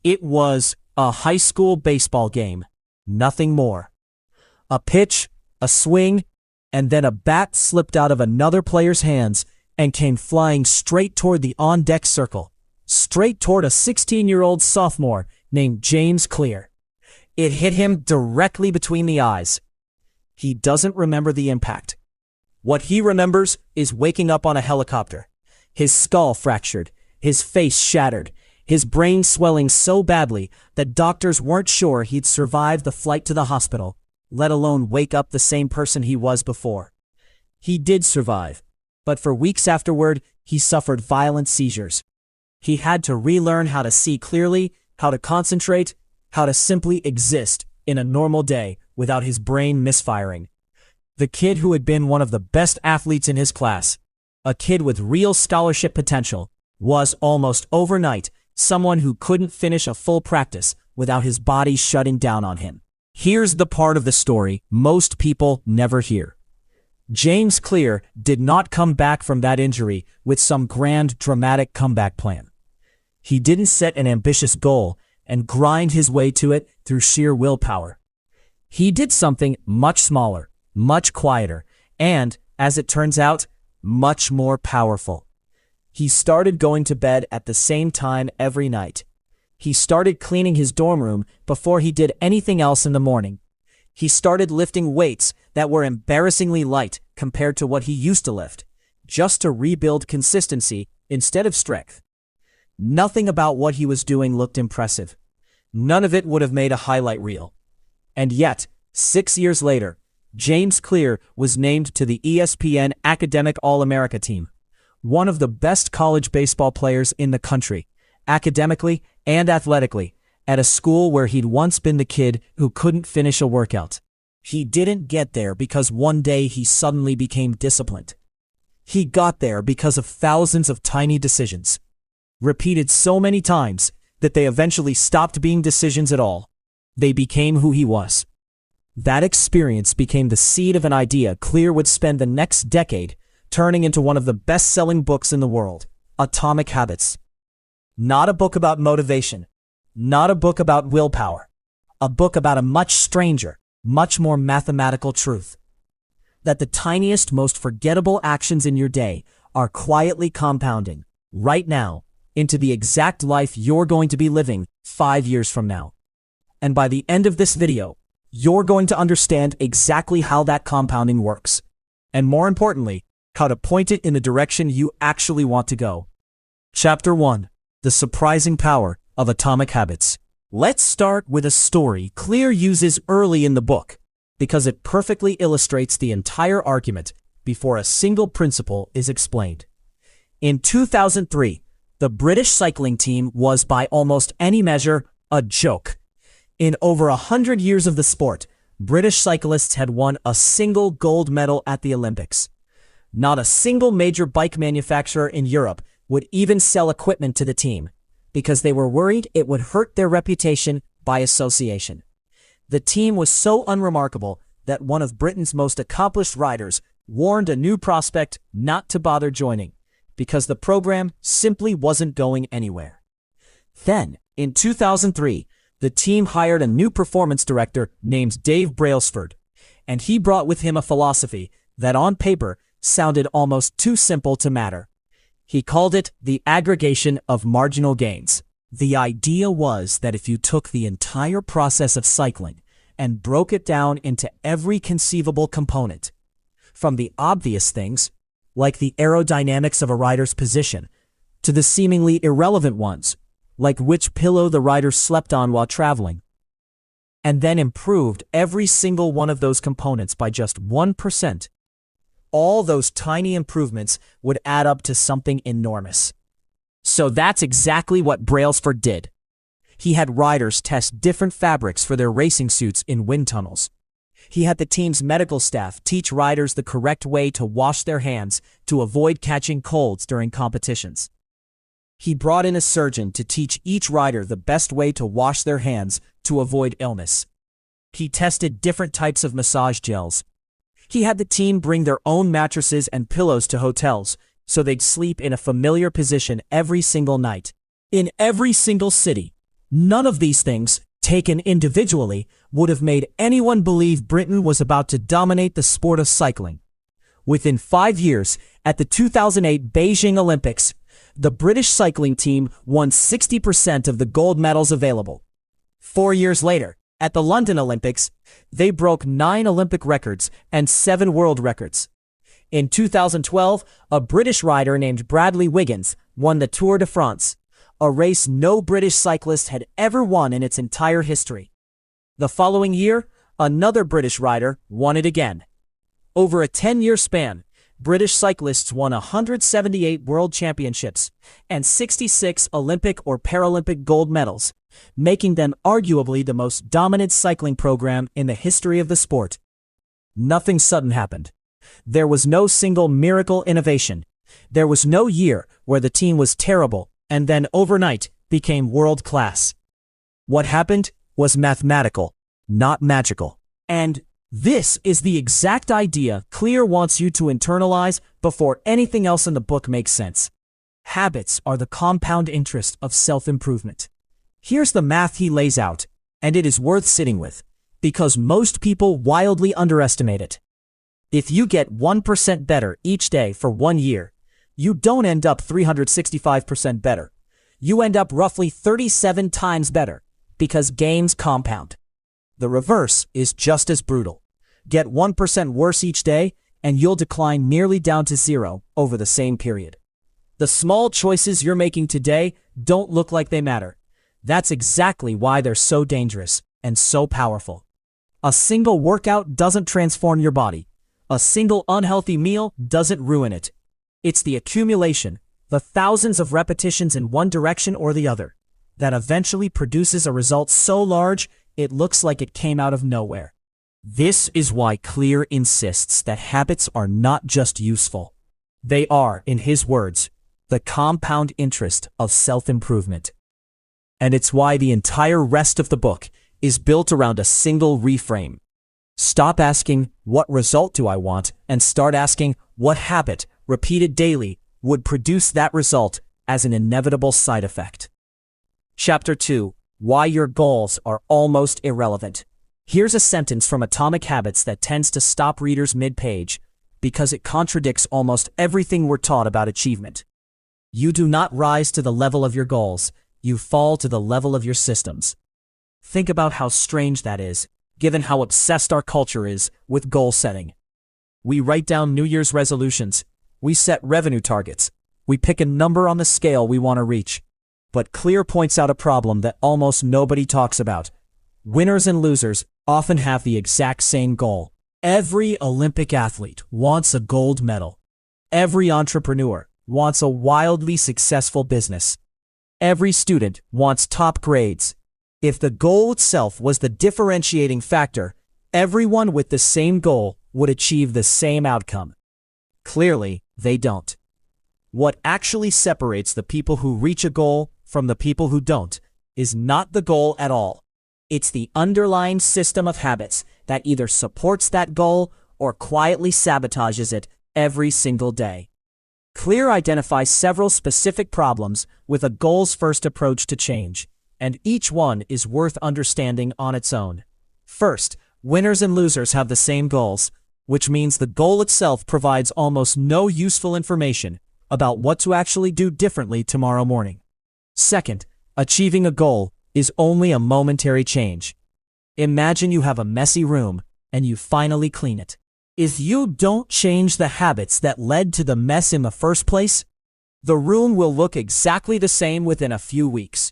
It was a high school baseball game, nothing more. A pitch, a swing, and then a bat slipped out of another player's hands and came flying straight toward the on-deck circle, straight toward a 16-year-old sophomore named James Clear. It hit him directly between the eyes. He doesn't remember the impact. What he remembers is waking up on a helicopter, his skull fractured, his face shattered, his brain swelling so badly that doctors weren't sure he'd survive the flight to the hospital, let alone wake up the same person he was before. He did survive, but for weeks afterward, he suffered violent seizures. He had to relearn how to see clearly, how to concentrate, how to simply exist in a normal day without his brain misfiring. The kid who had been one of the best athletes in his class, a kid with real scholarship potential, was almost overnight someone who couldn't finish a full practice without his body shutting down on him. Here's the part of the story most people never hear. James Clear did not come back from that injury with some grand dramatic comeback plan. He didn't set an ambitious goal and grind his way to it through sheer willpower. He did something much smaller, much quieter, and, as it turns out, much more powerful. He started going to bed at the same time every night. He started cleaning his dorm room before he did anything else in the morning. He started lifting weights that were embarrassingly light compared to what he used to lift, just to rebuild consistency instead of strength. Nothing about what he was doing looked impressive. None of it would have made a highlight reel. And yet, 6 years later, James Clear was named to the ESPN Academic All-America team, one of the best college baseball players in the country, academically and athletically, at a school where he'd once been the kid who couldn't finish a workout. He didn't get there because one day he suddenly became disciplined. He got there because of thousands of tiny decisions, repeated so many times that they eventually stopped being decisions at all. They became who he was. That experience became the seed of an idea Clear would spend the next decade turning into one of the best-selling books in the world, Atomic Habits. Not a book about motivation, not a book about willpower, a book about a much stranger, much more mathematical truth. That the tiniest, most forgettable actions in your day are quietly compounding, right now, into the exact life you're going to be living 5 years from now. And by the end of this video, you're going to understand exactly how that compounding works. And more importantly, how to point it in the direction you actually want to go. Chapter 1. The Surprising Power of Atomic Habits. Let's start with a story Clear uses early in the book, because it perfectly illustrates the entire argument before a single principle is explained. In 2003, the British cycling team was by almost any measure a joke. In over 100 years of the sport, British cyclists had won a single gold medal at the Olympics. Not a single major bike manufacturer in Europe would even sell equipment to the team, because they were worried it would hurt their reputation by association. The team was so unremarkable that one of Britain's most accomplished riders warned a new prospect not to bother joining, because the program simply wasn't going anywhere. Then, in 2003, the team hired a new performance director named Dave Brailsford, and he brought with him a philosophy that on paper sounded almost too simple to matter. He called it the aggregation of marginal gains. The idea was that if you took the entire process of cycling and broke it down into every conceivable component, from the obvious things, like the aerodynamics of a rider's position, to the seemingly irrelevant ones, like which pillow the rider slept on while traveling, and then improved every single one of those components by just 1%, all those tiny improvements would add up to something enormous. So that's exactly what Brailsford did. He had riders test different fabrics for their racing suits in wind tunnels. He had the team's medical staff teach riders the correct way to wash their hands to avoid catching colds during competitions. He brought in a surgeon to teach each rider the best way to wash their hands to avoid illness. He tested different types of massage gels. He had the team bring their own mattresses and pillows to hotels so they'd sleep in a familiar position every single night. In every single city, None of these things, taken individually, would have made anyone believe Britain was about to dominate the sport of cycling. Within 5 years, at the 2008 Beijing Olympics, the British cycling team won 60% of the gold medals available. 4 years later, at the London Olympics, they broke 9 Olympic records and 7 world records. In 2012, a British rider named Bradley Wiggins won the Tour de France, a race no British cyclist had ever won in its entire history. The following year, another British rider won it again. Over a 10-year span, British cyclists won 178 world championships and 66 Olympic or Paralympic gold medals, making them arguably the most dominant cycling program in the history of the sport. Nothing sudden happened. There was no single miracle innovation. There was no year where the team was terrible and then overnight became world-class. What happened was mathematical, not magical. And this is the exact idea Clear wants you to internalize before anything else in the book makes sense. Habits are the compound interest of self-improvement. Here's the math he lays out, and it is worth sitting with, because most people wildly underestimate it. If you get 1% better each day for 1 year, you don't end up 365% better. You end up roughly 37 times better, because gains compound. The reverse is just as brutal. Get 1% worse each day, and you'll decline nearly down to 0 over the same period. The small choices you're making today don't look like they matter. That's exactly why they're so dangerous and so powerful. A single workout doesn't transform your body. A single unhealthy meal doesn't ruin it. It's the accumulation, the thousands of repetitions in one direction or the other, that eventually produces a result so large it looks like it came out of nowhere. This is why Clear insists that habits are not just useful. They are, in his words, the compound interest of self-improvement. And it's why the entire rest of the book is built around a single reframe. Stop asking, what result do I want, and start asking, what habit, repeated daily, would produce that result as an inevitable side effect. Chapter 2. Why your goals are almost irrelevant. Here's a sentence from Atomic Habits that tends to stop readers mid-page because it contradicts almost everything we're taught about achievement. You do not rise to the level of your goals, you fall to the level of your systems. Think about how strange that is, given how obsessed our culture is with goal setting. We write down New Year's resolutions, we set revenue targets, we pick a number on the scale we want to reach. But Clear points out a problem that almost nobody talks about. Winners and losers often have the exact same goal. Every Olympic athlete wants a gold medal. Every entrepreneur wants a wildly successful business. Every student wants top grades. If the goal itself was the differentiating factor, everyone with the same goal would achieve the same outcome. Clearly, they don't. What actually separates the people who reach a goal from the people who don't is not the goal at all. It's the underlying system of habits that either supports that goal or quietly sabotages it every single day. Clear identifies several specific problems with a goals-first approach to change, and each one is worth understanding on its own. First, winners and losers have the same goals, which means the goal itself provides almost no useful information about what to actually do differently tomorrow morning. Second, achieving a goal is only a momentary change. Imagine you have a messy room and you finally clean it. If you don't change the habits that led to the mess in the first place, the room will look exactly the same within a few weeks.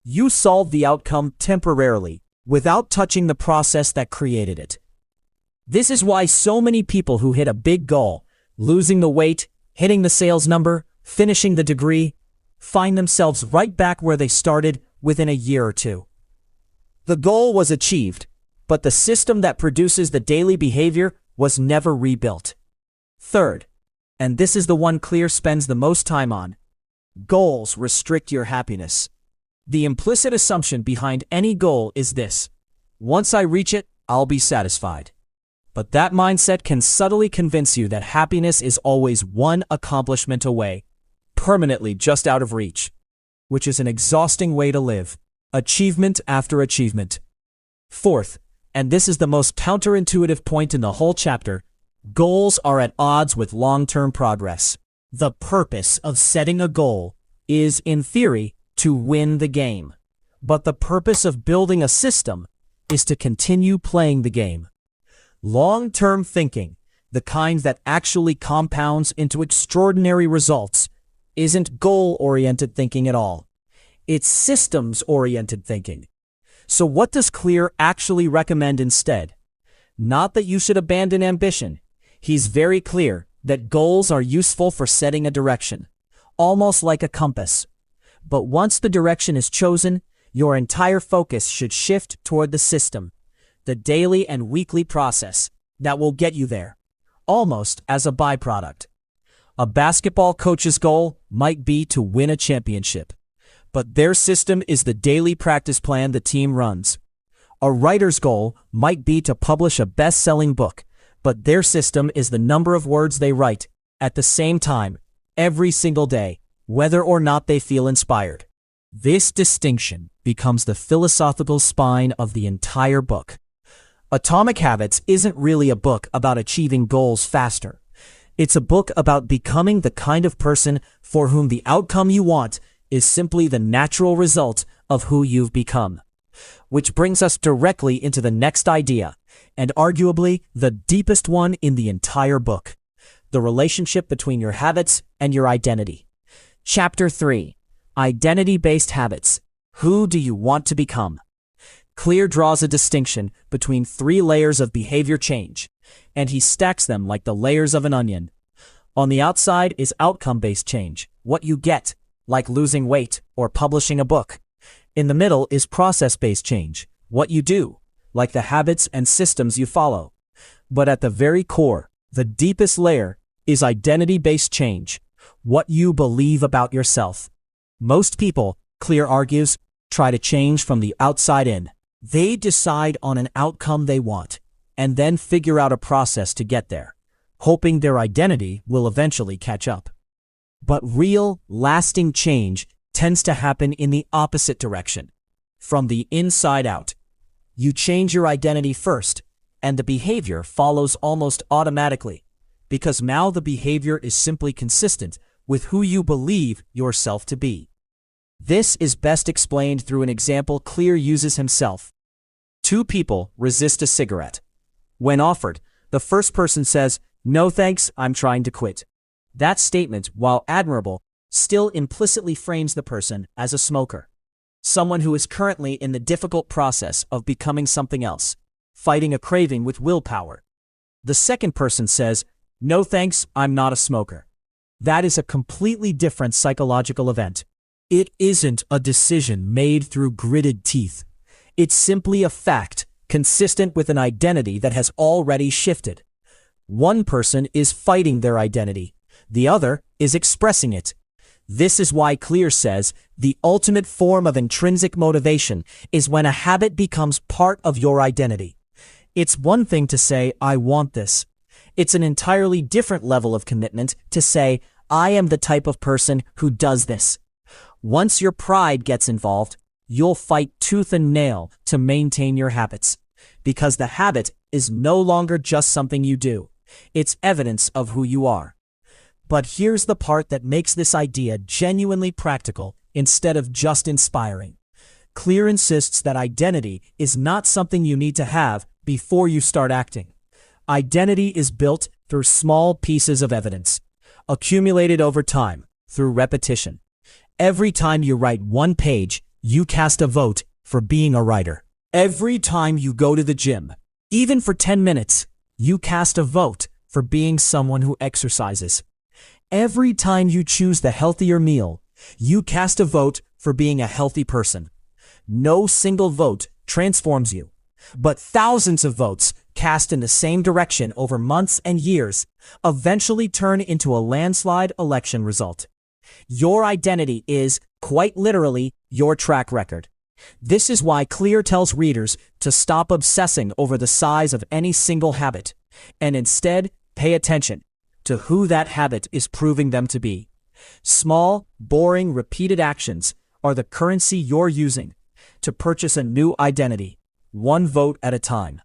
You solved the outcome temporarily, without touching the process that created it. This is why so many people who hit a big goal, losing the weight, hitting the sales number, finishing the degree, find themselves right back where they started within a year or two. The goal was achieved, but the system that produces the daily behavior was never rebuilt. Third, and this is the one Clear spends the most time on, goals restrict your happiness. The implicit assumption behind any goal is this: once I reach it, I'll be satisfied. But that mindset can subtly convince you that happiness is always one accomplishment away, permanently just out of reach, which is an exhausting way to live. achievement after achievement. Fourth, and this is the most counterintuitive point in the whole chapter, goals are at odds with long-term progress. The purpose of setting a goal is, in theory, to win the game. But the purpose of building a system is to continue playing the game. Long-term thinking, the kind that actually compounds into extraordinary results, isn't goal-oriented thinking at all. It's systems-oriented thinking. So what does Clear actually recommend instead? Not that you should abandon ambition. He's very clear that goals are useful for setting a direction, almost like a compass. But once the direction is chosen, your entire focus should shift toward the system, the daily and weekly process that will get you there, almost as a byproduct. A basketball coach's goal might be to win a championship, but their system is the daily practice plan the team runs. A writer's goal might be to publish a best-selling book, but their system is the number of words they write at the same time, every single day, whether or not they feel inspired. This distinction becomes the philosophical spine of the entire book. Atomic Habits isn't really a book about achieving goals faster. It's a book about becoming the kind of person for whom the outcome you want is simply the natural result of who you've become. Which brings us directly into the next idea, and arguably the deepest one in the entire book: the relationship between your habits and your identity. Chapter 3. Identity-Based Habits. Who do you want to become? Clear draws a distinction between 3 layers of behavior change, and he stacks them like the layers of an onion. On the outside is outcome-based change, what you get, like losing weight or publishing a book. In the middle is process-based change, what you do, like the habits and systems you follow. But at the very core, the deepest layer, is identity-based change, what you believe about yourself. Most people, Clear argues, try to change from the outside in. They decide on an outcome they want, and then figure out a process to get there, hoping their identity will eventually catch up. But real, lasting change tends to happen in the opposite direction, from the inside out. You change your identity first, and the behavior follows almost automatically, because now the behavior is simply consistent with who you believe yourself to be. This is best explained through an example Clear uses himself. 2 people resist a cigarette. When offered, the first person says, "No thanks, I'm trying to quit." That statement, while admirable, still implicitly frames the person as a smoker, someone who is currently in the difficult process of becoming something else, fighting a craving with willpower. The second person says, "No thanks, I'm not a smoker." That is a completely different psychological event. It isn't a decision made through gritted teeth. It's simply a fact, consistent with an identity that has already shifted. One person is fighting their identity. The other is expressing it. This is why Clear says the ultimate form of intrinsic motivation is when a habit becomes part of your identity. It's one thing to say, "I want this." It's an entirely different level of commitment to say, "I am the type of person who does this." Once your pride gets involved, you'll fight tooth and nail to maintain your habits, because the habit is no longer just something you do. It's evidence of who you are. But here's the part that makes this idea genuinely practical instead of just inspiring. Clear insists that identity is not something you need to have before you start acting. Identity is built through small pieces of evidence, accumulated over time through repetition. Every time you write 1 page, you cast a vote for being a writer. Every time you go to the gym, even for 10 minutes, you cast a vote for being someone who exercises. Every time you choose the healthier meal, you cast a vote for being a healthy person. No single vote transforms you, but thousands of votes cast in the same direction over months and years eventually turn into a landslide election result. Your identity is, quite literally, your track record. This is why Clear tells readers to stop obsessing over the size of any single habit, and instead pay attention to who that habit is proving them to be. Small, boring, repeated actions are the currency you're using, to purchase a new identity, one vote at a time.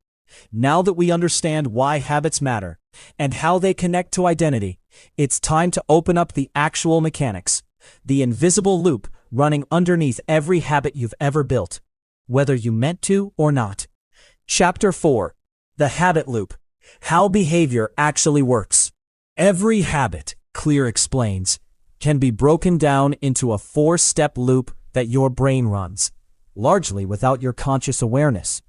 Now that we understand why habits matter and how they connect to identity, it's time to open up the actual mechanics, the invisible loop running underneath every habit you've ever built, whether you meant to or not. Chapter 4. The Habit Loop. How Behavior Actually Works. Every habit, Clear explains, can be broken down into a 4-step loop that your brain runs, largely without your conscious awareness.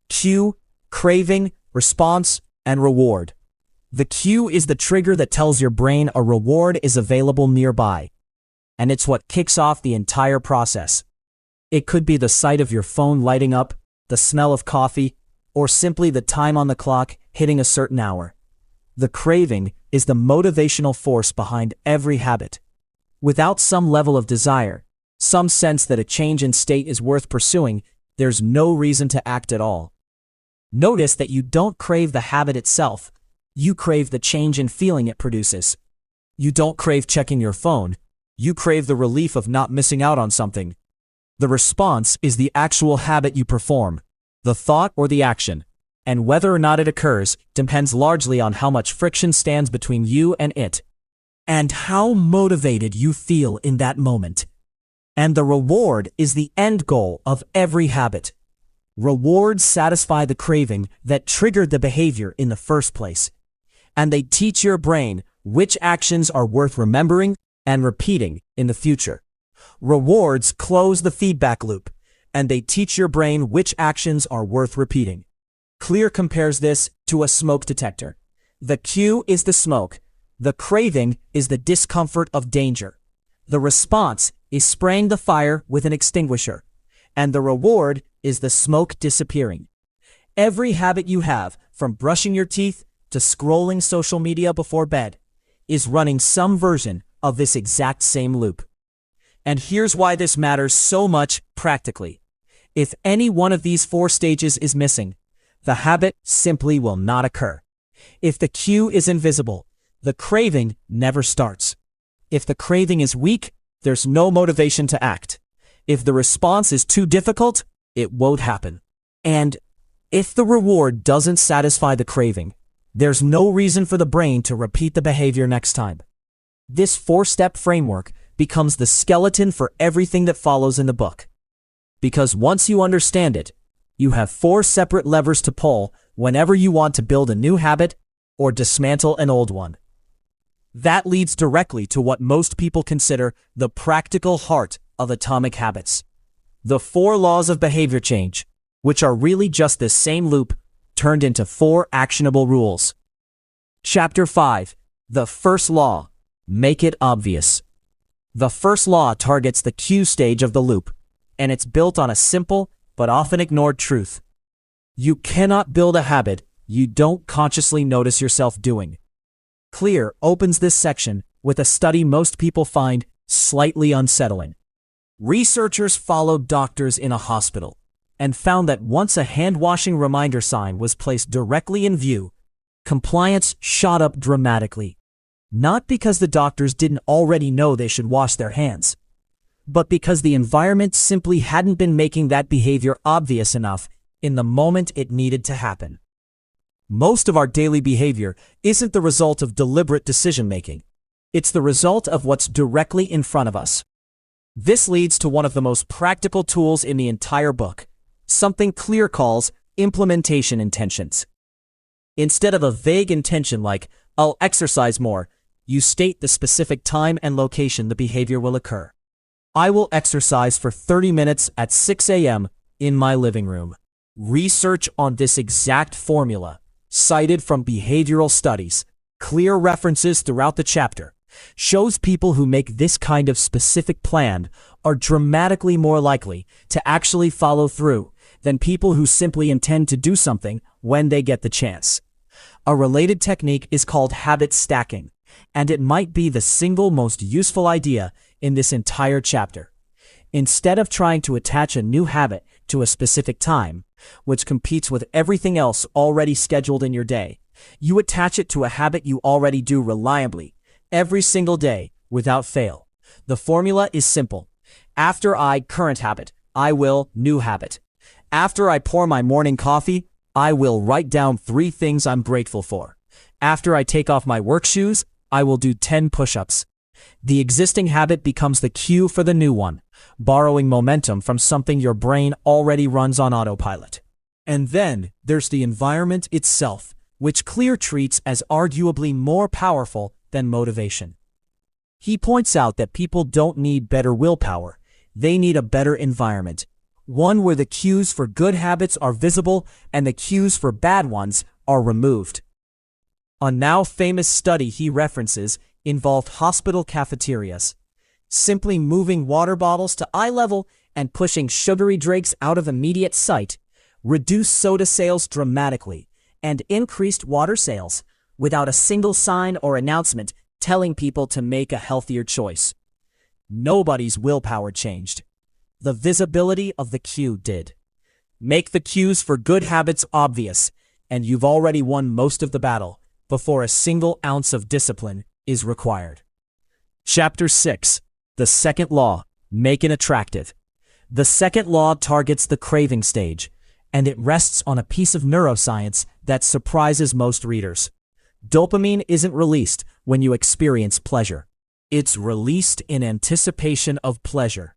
Cue, craving, response, and reward. The cue is the trigger that tells your brain a reward is available nearby, and it's what kicks off the entire process. It could be the sight of your phone lighting up, the smell of coffee, or simply the time on the clock hitting a certain hour. The craving is the motivational force behind every habit. Without some level of desire, some sense that a change in state is worth pursuing, there's no reason to act at all. Notice that you don't crave the habit itself, you crave the change in feeling it produces. You don't crave checking your phone, you crave the relief of not missing out on something. The response is the actual habit you perform, the thought or the action, and whether or not it occurs depends largely on how much friction stands between you and it, and how motivated you feel in that moment. And the reward is the end goal of every habit. Rewards satisfy the craving that triggered the behavior in the first place, and they teach your brain which actions are worth remembering and repeating in the future. Rewards close the feedback loop, and they teach your brain which actions are worth repeating. Clear compares this to a smoke detector. The cue is the smoke. The craving is the discomfort of danger. The response is spraying the fire with an extinguisher, and the reward is the smoke disappearing. Every habit you have, from brushing your teeth to scrolling social media before bed, is running some version of this exact same loop. And here's why this matters so much practically. If any one of these 4 stages is missing, the habit simply will not occur. If the cue is invisible, the craving never starts. If the craving is weak, there's no motivation to act. If the response is too difficult, it won't happen. And if the reward doesn't satisfy the craving, there's no reason for the brain to repeat the behavior next time. This 4-step framework becomes the skeleton for everything that follows in the book. Because once you understand it, you have 4 separate levers to pull whenever you want to build a new habit or dismantle an old one. That leads directly to what most people consider the practical heart of atomic habits. The 4 laws of behavior change, which are really just this same loop turned into 4 actionable rules. Chapter 5. The First Law. Make it obvious. The first law targets the cue stage of the loop, and it's built on a simple but often ignored truth. You cannot build a habit you don't consciously notice yourself doing. Clear opens this section with a study most people find slightly unsettling. Researchers followed doctors in a hospital and found that once a hand-washing reminder sign was placed directly in view, compliance shot up dramatically. Not because the doctors didn't already know they should wash their hands, but because the environment simply hadn't been making that behavior obvious enough in the moment it needed to happen. Most of our daily behavior isn't the result of deliberate decision-making. It's the result of what's directly in front of us. This leads to one of the most practical tools in the entire book, something Clear calls implementation intentions. Instead of a vague intention like, "I'll exercise more," you state the specific time and location the behavior will occur. I will exercise for 30 minutes at 6 a.m. in my living room. Research on this exact formula, cited from behavioral studies, Clear references throughout the chapter, shows people who make this kind of specific plan are dramatically more likely to actually follow through than people who simply intend to do something when they get the chance. A related technique is called habit stacking, and it might be the single most useful idea in this entire chapter. Instead of trying to attach a new habit to a specific time, which competes with everything else already scheduled in your day, you attach it to a habit you already do reliably, every single day, without fail. The formula is simple. After I current habit, I will new habit. After I pour my morning coffee, I will write down 3 things I'm grateful for. After I take off my work shoes, I will do 10 push-ups. The existing habit becomes the cue for the new one, borrowing momentum from something your brain already runs on autopilot. And then there's the environment itself, which Clear treats as arguably more powerful than motivation. He points out that people don't need better willpower, they need a better environment, one where the cues for good habits are visible and the cues for bad ones are removed. A now famous study he references involved hospital cafeterias. Simply moving water bottles to eye level and pushing sugary drinks out of immediate sight reduced soda sales dramatically and increased water sales without a single sign or announcement telling people to make a healthier choice. Nobody's willpower changed. The visibility of the cue did. Make the cues for good habits obvious, and you've already won most of the battle before a single ounce of discipline is required. Chapter 6. The Second Law. Make it attractive. The second law targets the craving stage, and it rests on a piece of neuroscience that surprises most readers. Dopamine isn't released when you experience pleasure. It's released in anticipation of pleasure.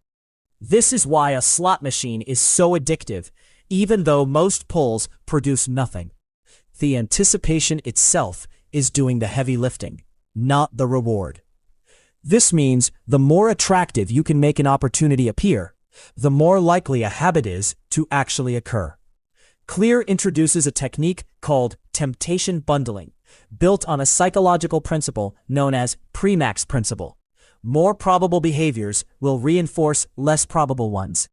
This is why a slot machine is so addictive, even though most pulls produce nothing. The anticipation itself is doing the heavy lifting, not the reward. This means the more attractive you can make an opportunity appear, the more likely a habit is to actually occur. Clear introduces a technique called temptation bundling, built on a psychological principle known as Premack's principle. More probable behaviors will reinforce less probable ones.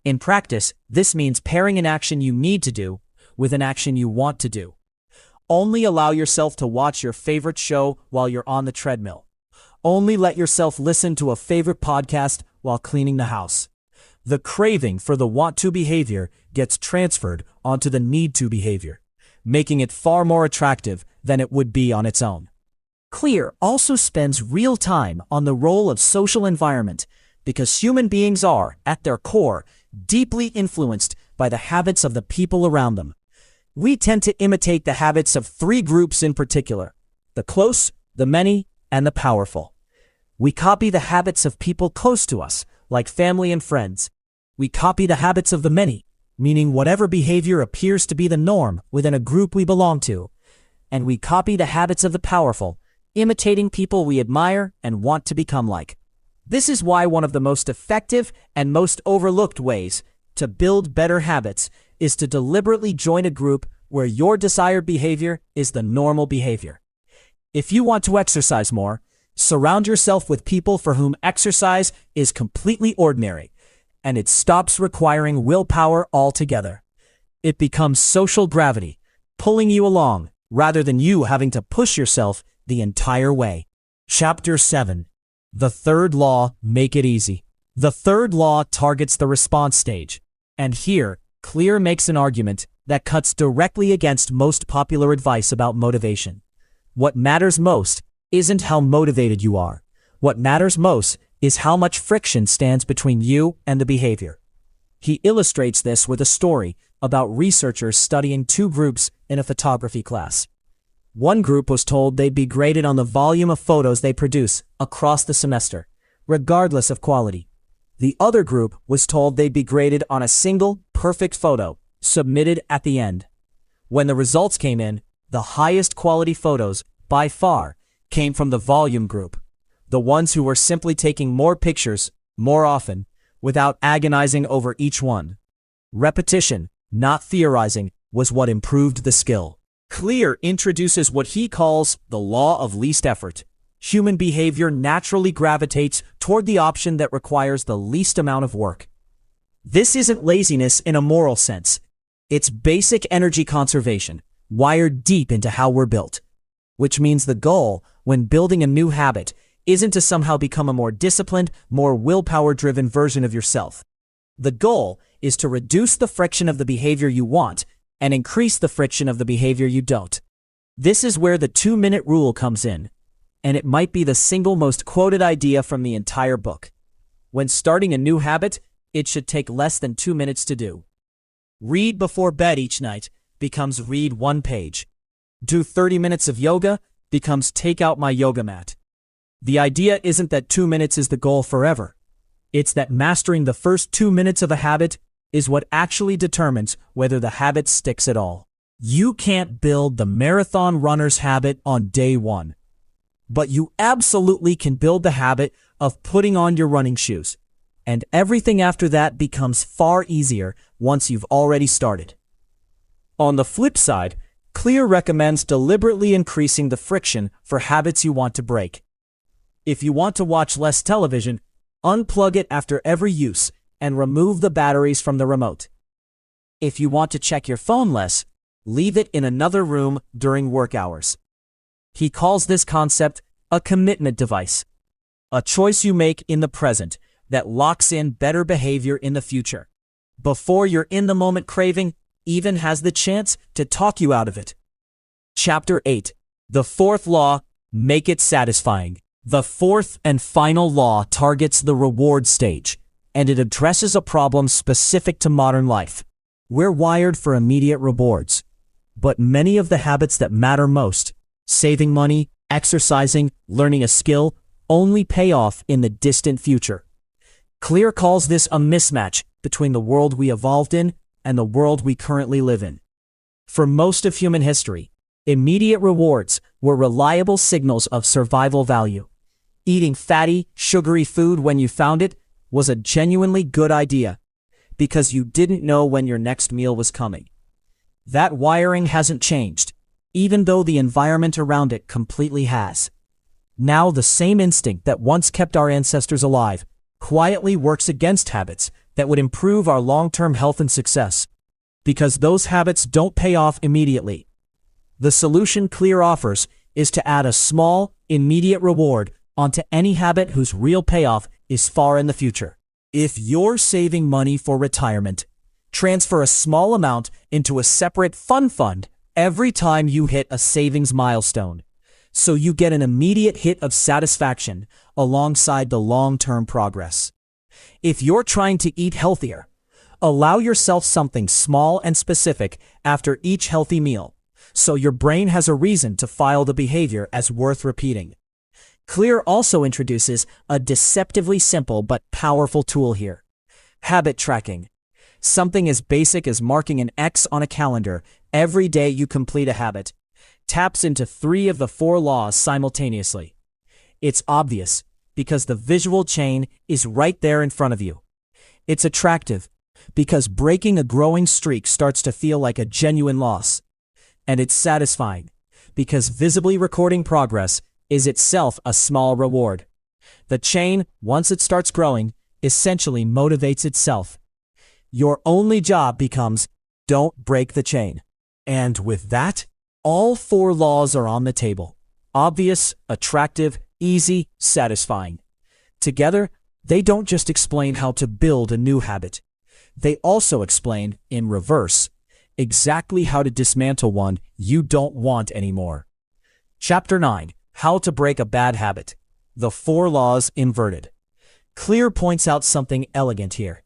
In practice, this means pairing an action you need to do with an action you want to do. Only allow yourself to watch your favorite show while you're on the treadmill. Only let yourself listen to a favorite podcast while cleaning the house. The craving for the want-to behavior gets transferred onto the need-to behavior, making it far more attractive than it would be on its own. Clear also spends real time on the role of social environment because human beings are, at their core, deeply influenced by the habits of the people around them. We tend to imitate the habits of 3 groups in particular: the close, the many, and the powerful. We copy the habits of people close to us, like family and friends. We copy the habits of the many, meaning whatever behavior appears to be the norm within a group we belong to. And we copy the habits of the powerful, imitating people we admire and want to become like. This is why one of the most effective and most overlooked ways to build better habits is to deliberately join a group where your desired behavior is the normal behavior. If you want to exercise more, surround yourself with people for whom exercise is completely ordinary, and it stops requiring willpower altogether. It becomes social gravity, pulling you along, rather than you having to push yourself the entire way. Chapter 7. The Third Law. Make it easy. The third law targets the response stage, and here, Clear makes an argument that cuts directly against most popular advice about motivation. What matters most isn't how motivated you are. What matters most is how much friction stands between you and the behavior. He illustrates this with a story about researchers studying 2 groups in a photography class. One group was told they'd be graded on the volume of photos they produce across the semester, regardless of quality. The other group was told they'd be graded on a single, perfect photo, submitted at the end. When the results came in, the highest quality photos, by far, came from the volume group, the ones who were simply taking more pictures, more often, without agonizing over each one. Repetition, not theorizing, was what improved the skill. Clear introduces what he calls the law of least effort. Human behavior naturally gravitates toward the option that requires the least amount of work. This isn't laziness in a moral sense. It's basic energy conservation, wired deep into how we're built. Which means the goal, when building a new habit, isn't to somehow become a more disciplined, more willpower-driven version of yourself. The goal is to reduce the friction of the behavior you want and increase the friction of the behavior you don't. This is where the 2-minute rule comes in, and it might be the single most quoted idea from the entire book. When starting a new habit, it should take less than 2 minutes to do. Read before bed each night becomes read one page. Do 30 minutes of yoga becomes take out my yoga mat. The idea isn't that 2 minutes is the goal forever. It's that mastering the first 2 minutes of a habit is what actually determines whether the habit sticks at all. You can't build the marathon runner's habit on day one, but you absolutely can build the habit of putting on your running shoes, and everything after that becomes far easier once you've already started. On the flip side, Clear recommends deliberately increasing the friction for habits you want to break. If you want to watch less television, unplug it after every use and remove the batteries from the remote. If you want to check your phone less, leave it in another room during work hours. He calls this concept a commitment device, a choice you make in the present that locks in better behavior in the future, before your in-the-moment craving even has the chance to talk you out of it. Chapter 8. The fourth law, make it satisfying. The fourth and final law targets the reward stage, and it addresses a problem specific to modern life. We're wired for immediate rewards, but many of the habits that matter most, saving money, exercising, learning a skill, only pay off in the distant future. Clear calls this a mismatch between the world we evolved in and the world we currently live in. For most of human history, immediate rewards were reliable signals of survival value. Eating fatty, sugary food when you found it was a genuinely good idea, because you didn't know when your next meal was coming. That wiring hasn't changed, even though the environment around it completely has. Now the same instinct that once kept our ancestors alive quietly works against habits that would improve our long-term health and success, because those habits don't pay off immediately. The solution Clear offers is to add a small, immediate reward onto any habit whose real payoff is far in the future. If you're saving money for retirement, transfer a small amount into a separate fund every time you hit a savings milestone, so you get an immediate hit of satisfaction alongside the long-term progress. If you're trying to eat healthier, allow yourself something small and specific after each healthy meal, so your brain has a reason to file the behavior as worth repeating. Clear also introduces a deceptively simple but powerful tool here: habit tracking. Something as basic as marking an X on a calendar every day you complete a habit taps into 3 of the 4 laws simultaneously. It's obvious because the visual chain is right there in front of you. It's attractive because breaking a growing streak starts to feel like a genuine loss. And it's satisfying because visibly recording progress is itself a small reward. The chain, once it starts growing, essentially motivates itself. Your only job becomes, don't break the chain. And with that, all 4 laws are on the table. Obvious, attractive, easy, satisfying. Together, they don't just explain how to build a new habit. They also explain, in reverse, exactly how to dismantle one you don't want anymore. Chapter 9. How to break a bad habit. The 4 laws inverted. Clear points out something elegant here.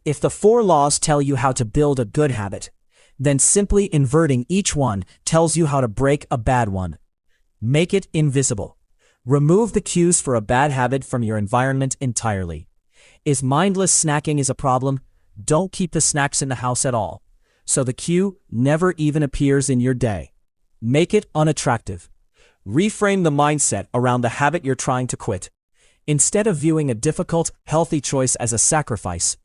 If the 4 laws tell you how to build a good habit, then simply inverting each one tells you how to break a bad one. Make it invisible. Remove the cues for a bad habit from your environment entirely. If mindless snacking is a problem, don't keep the snacks in the house at all, so the cue never even appears in your day. Make it unattractive. Reframe the mindset around the habit you're trying to quit. Instead of viewing a difficult, healthy choice as a sacrifice,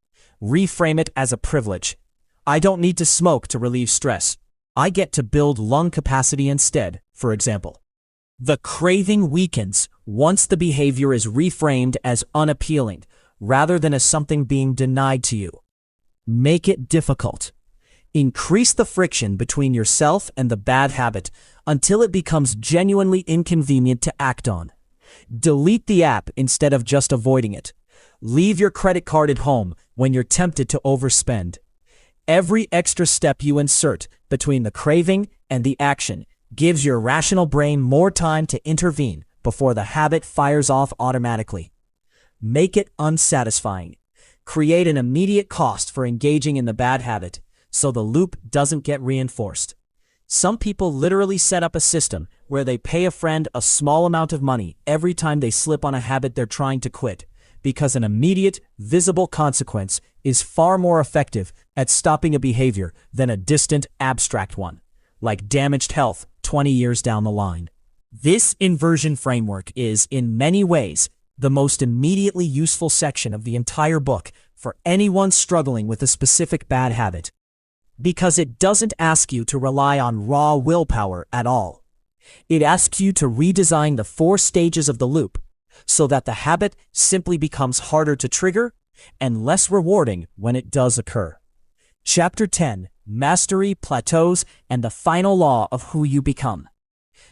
reframe it as a privilege. I don't need to smoke to relieve stress. I get to build lung capacity instead, for example. The craving weakens once the behavior is reframed as unappealing, rather than as something being denied to you. Make it difficult. Increase the friction between yourself and the bad habit until it becomes genuinely inconvenient to act on. Delete the app instead of just avoiding it. Leave your credit card at home when you're tempted to overspend. Every extra step you insert between the craving and the action gives your rational brain more time to intervene before the habit fires off automatically. Make it unsatisfying. create an immediate cost for engaging in the bad habit, so the loop doesn't get reinforced. Some people literally set up a system where they pay a friend a small amount of money every time they slip on a habit they're trying to quit, because an immediate, visible consequence is far more effective at stopping a behavior than a distant, abstract one, like damaged health 20 years down the line. This inversion framework is, in many ways, the most immediately useful section of the entire book for anyone struggling with a specific bad habit, because it doesn't ask you to rely on raw willpower at all. It asks you to redesign the 4 stages of the loop so that the habit simply becomes harder to trigger and less rewarding when it does occur. Chapter 10: Mastery, Plateaus, and the Final Law of Who You Become.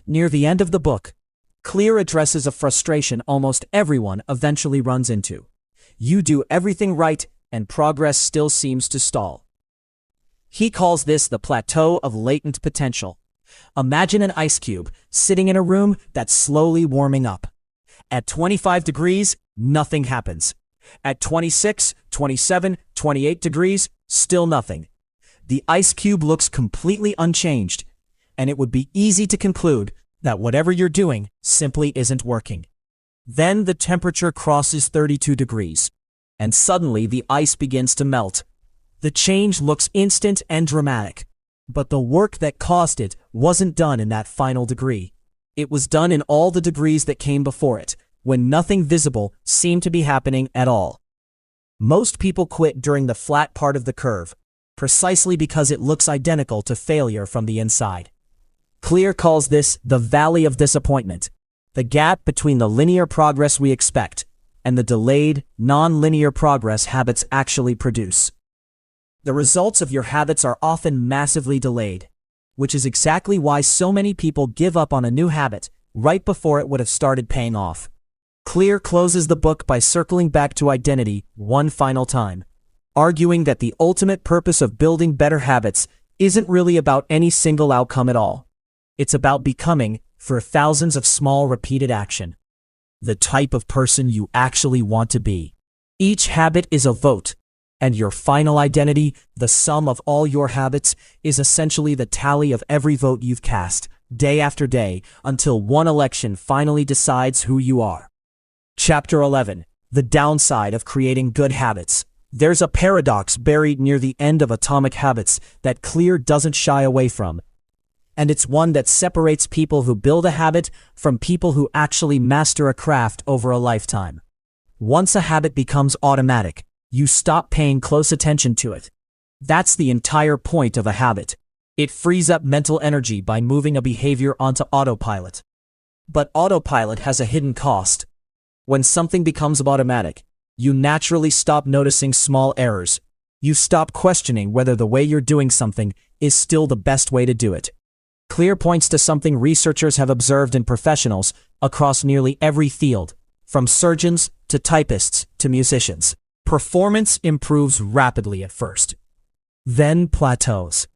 Near the end of the book, Clear addresses a frustration almost everyone eventually runs into. You do everything right, and progress still seems to stall. He calls this the plateau of latent potential. Imagine an ice cube sitting in a room that's slowly warming up. At 25 degrees, nothing happens. At 26, 27, 28 degrees, still nothing. The ice cube looks completely unchanged, and it would be easy to conclude that whatever you're doing simply isn't working. Then the temperature crosses 32 degrees, and suddenly the ice begins to melt. The change looks instant and dramatic, but the work that caused it wasn't done in that final degree. It was done in all the degrees that came before it, when nothing visible seemed to be happening at all. Most people quit during the flat part of the curve, precisely because it looks identical to failure from the inside. Clear calls this the valley of disappointment, the gap between the linear progress we expect and the delayed, non-linear progress habits actually produce. The results of your habits are often massively delayed, which is exactly why so many people give up on a new habit right before it would have started paying off. Clear closes the book by circling back to identity one final time, arguing that the ultimate purpose of building better habits isn't really about any single outcome at all. It's about becoming, for thousands of small repeated action, the type of person you actually want to be. Each habit is a vote, and your final identity, the sum of all your habits, is essentially the tally of every vote you've cast, day after day, until one election finally decides who you are. Chapter 11: The Downside of Creating Good Habits. There's a paradox buried near the end of Atomic Habits that Clear doesn't shy away from, and it's one that separates people who build a habit from people who actually master a craft over a lifetime. Once a habit becomes automatic, you stop paying close attention to it. That's the entire point of a habit. It frees up mental energy by moving a behavior onto autopilot. But autopilot has a hidden cost. When something becomes automatic, you naturally stop noticing small errors. You stop questioning whether the way you're doing something is still the best way to do it. Clear points to something researchers have observed in professionals across nearly every field, from surgeons to typists to musicians. Performance improves rapidly at first, then plateaus.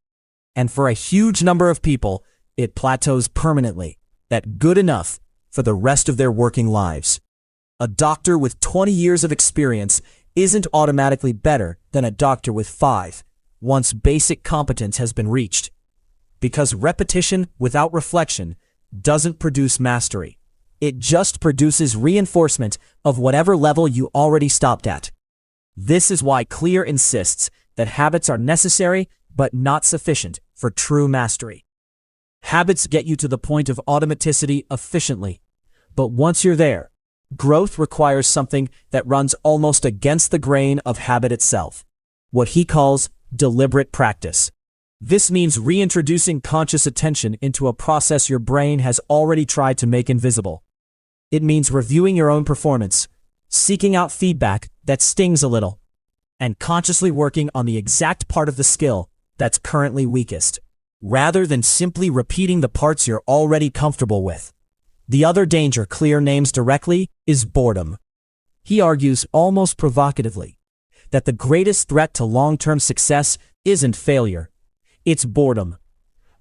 And for a huge number of people, it plateaus permanently, at good enough for the rest of their working lives. A doctor with 20 years of experience isn't automatically better than a doctor with 5, once basic competence has been reached. Because repetition without reflection doesn't produce mastery. It just produces reinforcement of whatever level you already stopped at. This is why Clear insists that habits are necessary but not sufficient for true mastery. Habits get you to the point of automaticity efficiently, but once you're there, growth requires something that runs almost against the grain of habit itself, what he calls deliberate practice. This means reintroducing conscious attention into a process your brain has already tried to make invisible. It means reviewing your own performance, seeking out feedback that stings a little, and consciously working on the exact part of the skill that's currently weakest, rather than simply repeating the parts you're already comfortable with. The other danger Clear names directly is boredom. He argues almost provocatively that the greatest threat to long-term success isn't failure, it's boredom.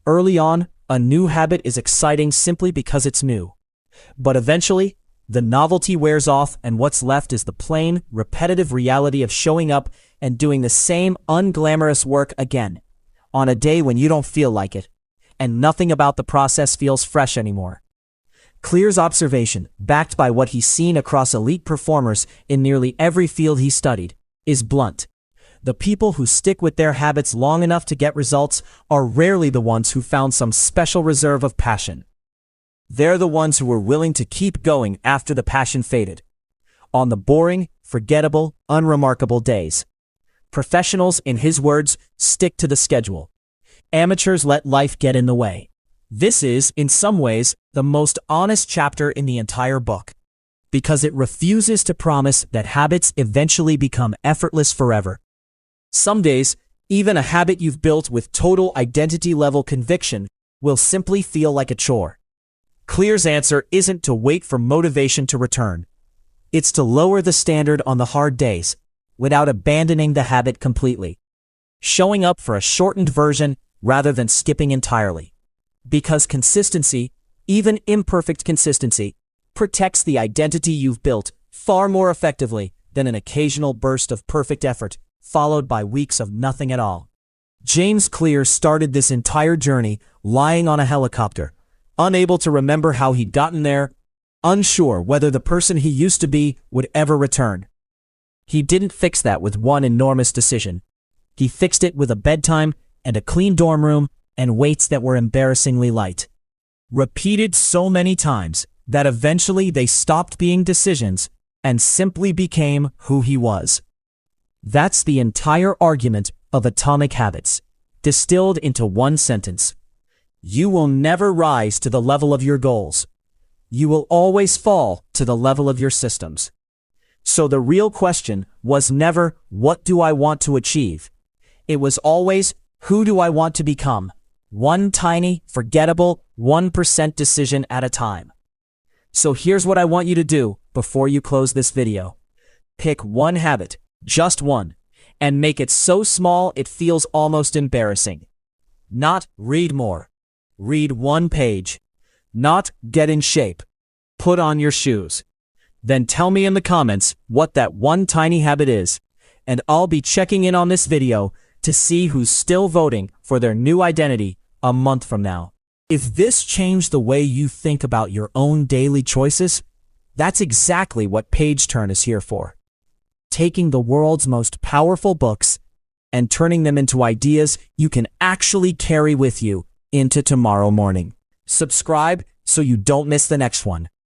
Early on, a new habit is exciting simply because it's new. But eventually, The novelty wears off, and what's left is the plain, repetitive reality of showing up and doing the same unglamorous work again, on a day when you don't feel like it, and nothing about the process feels fresh anymore. Clear's observation, backed by what he's seen across elite performers in nearly every field he studied, is blunt. The people who stick with their habits long enough to get results are rarely the ones who found some special reserve of passion. They're the ones who were willing to keep going after the passion faded. On the boring, forgettable, unremarkable days. Professionals, in his words, stick to the schedule. Amateurs let life get in the way. This is, in some ways, the most honest chapter in the entire book, because it refuses to promise that habits eventually become effortless forever. Some days, even a habit you've built with total identity-level conviction will simply feel like a chore. Clear's answer isn't to wait for motivation to return. It's to lower the standard on the hard days, without abandoning the habit completely. Showing up for a shortened version rather than skipping entirely. Because consistency, even imperfect consistency, protects the identity you've built far more effectively than an occasional burst of perfect effort, followed by weeks of nothing at all. James Clear started this entire journey lying on a helicopter, unable to remember how he'd gotten there, unsure whether the person he used to be would ever return. He didn't fix that with one enormous decision. He fixed it with a bedtime and a clean dorm room and weights that were embarrassingly light. Repeated so many times that eventually they stopped being decisions and simply became who he was. That's the entire argument of Atomic Habits, distilled into one sentence. You will never rise to the level of your goals. You will always fall to the level of your systems. So the real question was never, what do I want to achieve? It was always, who do I want to become? One tiny, forgettable, 1% decision at a time. So here's what I want you to do before you close this video. Pick one habit, just one, and make it so small it feels almost embarrassing. Not read more. Read one page. Not get in shape. Put on your shoes. Then tell me in the comments what that one tiny habit is, and I'll be checking in on this video to see who's still voting for their new identity a month from now. If this changed the way you think about your own daily choices, that's exactly what PageTurn is here for. Taking the world's most powerful books and turning them into ideas you can actually carry with you into tomorrow morning. Subscribe so you don't miss the next one.